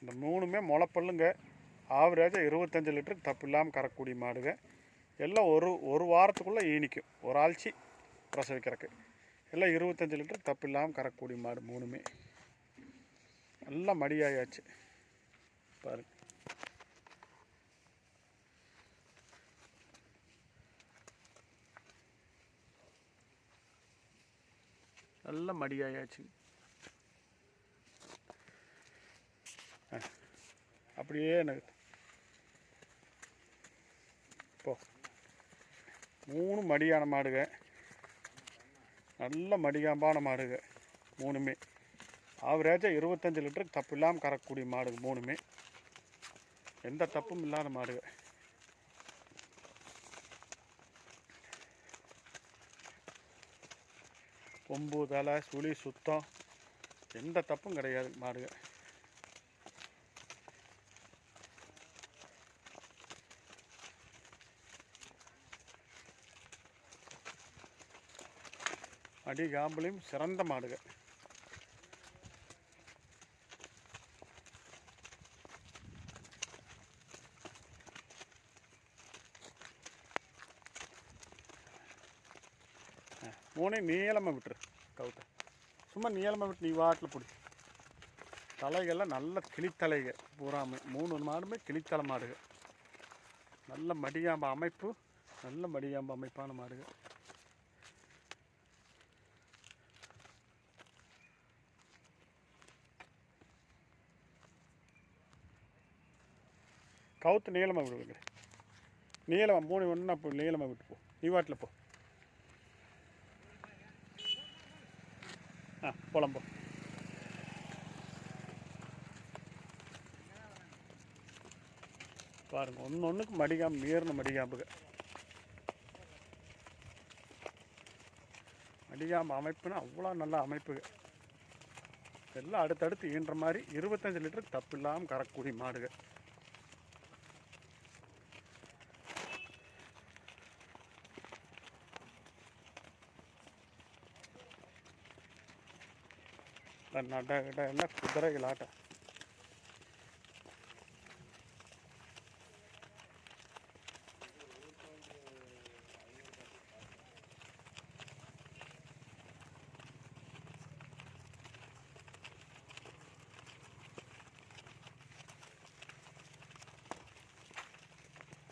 இந்த மூணுமே முளைப்பல்லுங்க. ஆவரேஜாக 25 லிட்டருக்கு தப்பு இல்லாமல் கறக்கூடிய மாடுங்க. எல்லாம் ஒரு வாரத்துக்குள்ளே ஈனிக்கும். ஒரு ஆழ்ச்சி பிரசவிக்கிறக்கு எல்லாம் 25 லிட்டருக்கு தப்பு இல்லாமல் கறக்கூடிய மாடு மூணுமே. நல்லா மடியாயாச்சு பாருங்க. நல்ல மடியாயாச்சு. அப்படியே எனக்கு இப்போ 3 மடியான மாடுங்க. நல்ல மடியாம்பான மாடுங்க மூணுமே. ஆவரேஜாக 25 லிட்டருக்கு தப்பு இல்லாமல் கறக்கக்கூடிய மாடுங்க மூணுமே. எந்த தப்பும் இல்லாத மாடுங்க. கொம்பு தலை சுழி சுத்தம் எந்த தப்பும் கிடையாது மாடுங்க. அடி காம்புலையும் சிறந்த மாடுங்க. மூணையும் நீளமாக விட்டுரு கவுத்த. சும்மா நீளமாக விட்டு நீ வாட்டில் பிடி. தலைகள்லாம் நல்ல கிளித்தலைங்க பூராமே. 3 மாடுமே கிளித்தலை மாடுங்க. நல்ல மடியாம்ப அமைப்பு. நல்ல மடியாம்ப அமைப்பான மாடுங்க. கவுத்து நீளமாக விடுவீங்க. நீளமாக 3 ஒன்றா போ. நீளமாக விட்டு போ. நீ வாட்டில் போ. புலம்போ. பாருங்க ஒன்றுக்கு மடிகாம்பு மீறின மடிகாம்புங்க. மடிகாம்பு அமைப்புன்னா அவ்வளோ நல்ல அமைப்புங்க. எல்லாம் அடுத்தடுத்து ஈன்ற மாதிரி 25 லிட்டருக்கு தப்பு இல்லாமல் கறக்கக்கூடிய மாடுங்க. நட எல்லாம் குதிரைகள் ஆட்டம்.